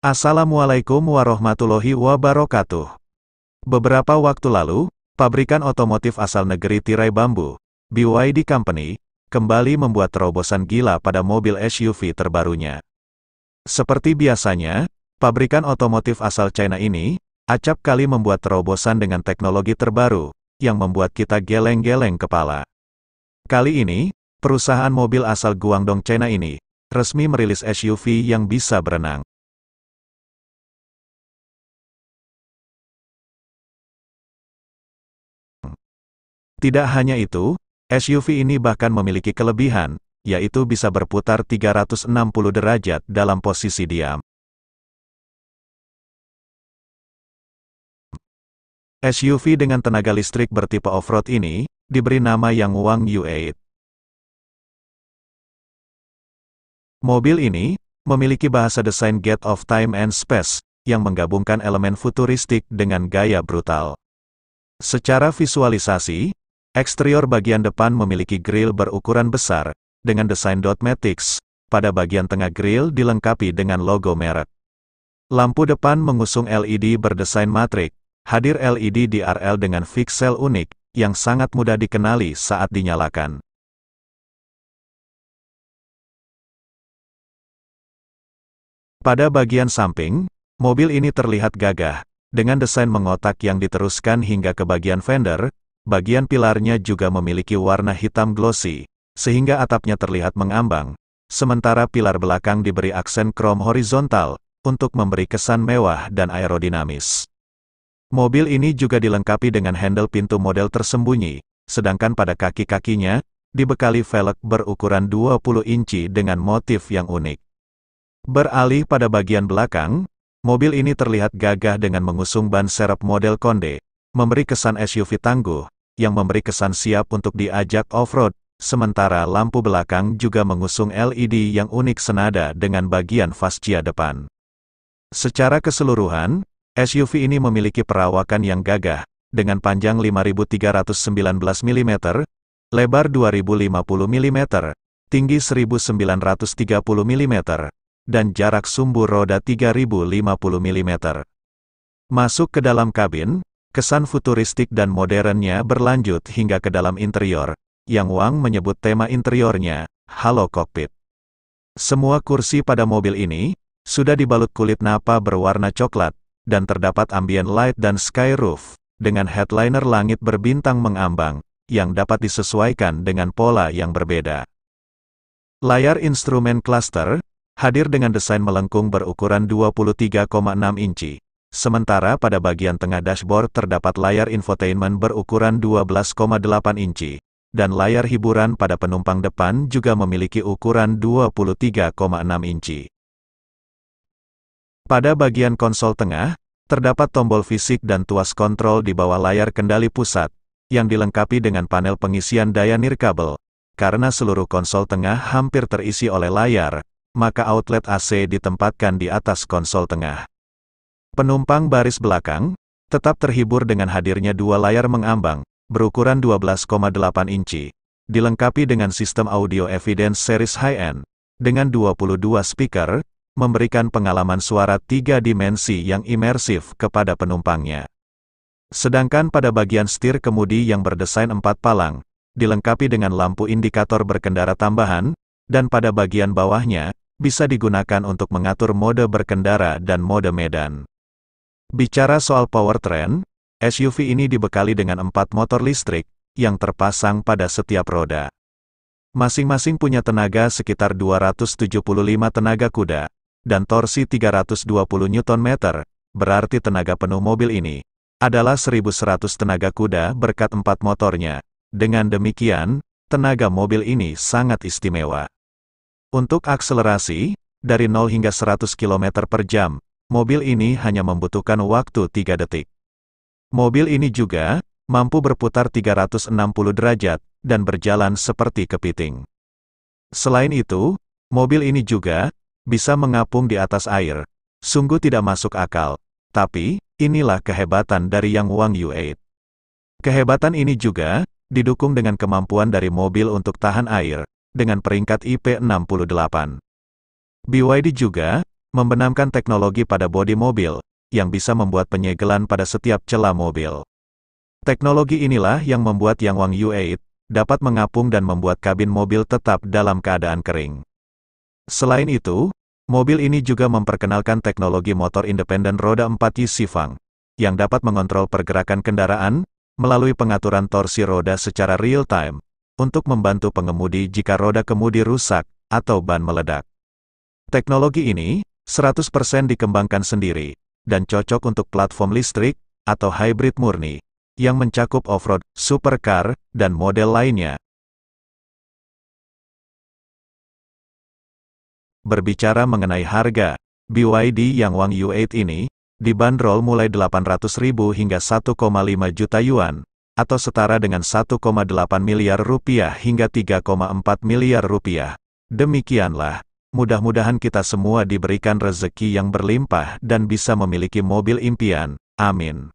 Assalamualaikum warahmatullahi wabarakatuh. Beberapa waktu lalu, pabrikan otomotif asal negeri tirai bambu, BYD Company, kembali membuat terobosan gila pada mobil SUV terbarunya. Seperti biasanya, pabrikan otomotif asal China ini, acap kali membuat terobosan dengan teknologi terbaru, yang membuat kita geleng-geleng kepala. Kali ini, perusahaan mobil asal Guangdong China ini, resmi merilis SUV yang bisa berenang. Tidak hanya itu, SUV ini bahkan memiliki kelebihan, yaitu bisa berputar 360 derajat dalam posisi diam. SUV dengan tenaga listrik bertipe off-road ini, diberi nama Yangwang U8. Mobil ini, memiliki bahasa desain Gate of Time and Space, yang menggabungkan elemen futuristik dengan gaya brutal. Secara visualisasi, eksterior bagian depan memiliki grill berukuran besar, dengan desain Dotmatics, pada bagian tengah grill dilengkapi dengan logo merek. Lampu depan mengusung LED berdesain matrik, hadir LED DRL dengan pixel unik, yang sangat mudah dikenali saat dinyalakan. Pada bagian samping, mobil ini terlihat gagah, dengan desain mengotak yang diteruskan hingga ke bagian fender. Bagian pilarnya juga memiliki warna hitam glossy, sehingga atapnya terlihat mengambang, sementara pilar belakang diberi aksen krom horizontal, untuk memberi kesan mewah dan aerodinamis. Mobil ini juga dilengkapi dengan handle pintu model tersembunyi, sedangkan pada kaki-kakinya, dibekali velg berukuran 20 inci dengan motif yang unik. Beralih pada bagian belakang, mobil ini terlihat gagah dengan mengusung ban serep model Conde, memberi kesan SUV tangguh, yang memberi kesan siap untuk diajak off-road, sementara lampu belakang juga mengusung LED yang unik senada dengan bagian fascia depan. Secara keseluruhan, SUV ini memiliki perawakan yang gagah, dengan panjang 5.319 mm, lebar 2.050 mm, tinggi 1.930 mm, dan jarak sumbu roda 3.050 mm. Masuk ke dalam kabin, kesan futuristik dan modernnya berlanjut hingga ke dalam interior, yang Wang menyebut tema interiornya, Halo Cockpit. Semua kursi pada mobil ini, sudah dibalut kulit napa berwarna coklat, dan terdapat ambient light dan sky roof, dengan headliner langit berbintang mengambang, yang dapat disesuaikan dengan pola yang berbeda. Layar instrumen cluster, hadir dengan desain melengkung berukuran 23,6 inci. Sementara pada bagian tengah dashboard terdapat layar infotainment berukuran 12,8 inci, dan layar hiburan pada penumpang depan juga memiliki ukuran 23,6 inci. Pada bagian konsol tengah, terdapat tombol fisik dan tuas kontrol di bawah layar kendali pusat, yang dilengkapi dengan panel pengisian daya nirkabel. Karena seluruh konsol tengah hampir terisi oleh layar, maka outlet AC ditempatkan di atas konsol tengah. Penumpang baris belakang, tetap terhibur dengan hadirnya dua layar mengambang, berukuran 12,8 inci, dilengkapi dengan sistem audio evidence series high-end, dengan 22 speaker, memberikan pengalaman suara 3 dimensi yang imersif kepada penumpangnya. Sedangkan pada bagian setir kemudi yang berdesain 4 palang, dilengkapi dengan lampu indikator berkendara tambahan, dan pada bagian bawahnya, bisa digunakan untuk mengatur mode berkendara dan mode medan. Bicara soal powertrain, SUV ini dibekali dengan 4 motor listrik, yang terpasang pada setiap roda. Masing-masing punya tenaga sekitar 275 tenaga kuda, dan torsi 320 Nm, berarti tenaga penuh mobil ini, adalah 1.100 tenaga kuda berkat 4 motornya. Dengan demikian, tenaga mobil ini sangat istimewa. Untuk akselerasi, dari 0 hingga 100 km per jam, mobil ini hanya membutuhkan waktu 3 detik. Mobil ini juga mampu berputar 360 derajat dan berjalan seperti kepiting. Selain itu, mobil ini juga bisa mengapung di atas air. Sungguh tidak masuk akal, tapi inilah kehebatan dari Yangwang U8. Kehebatan ini juga didukung dengan kemampuan dari mobil untuk tahan air dengan peringkat IP68. BYD juga membenamkan teknologi pada bodi mobil, yang bisa membuat penyegelan pada setiap celah mobil. Teknologi inilah yang membuat Yangwang U8 dapat mengapung dan membuat kabin mobil tetap dalam keadaan kering. Selain itu, mobil ini juga memperkenalkan teknologi motor independen roda 4 Yisifang, yang dapat mengontrol pergerakan kendaraan melalui pengaturan torsi roda secara real-time, untuk membantu pengemudi jika roda kemudi rusak atau ban meledak. Teknologi ini 100% dikembangkan sendiri, dan cocok untuk platform listrik atau hybrid murni, yang mencakup off-road, supercar, dan model lainnya. Berbicara mengenai harga, BYD Yangwang U8 ini dibanderol mulai 800.000 hingga 1,5 juta yuan, atau setara dengan 1,8 miliar rupiah hingga 3,4 miliar rupiah. Demikianlah, mudah-mudahan kita semua diberikan rezeki yang berlimpah dan bisa memiliki mobil impian. Amin.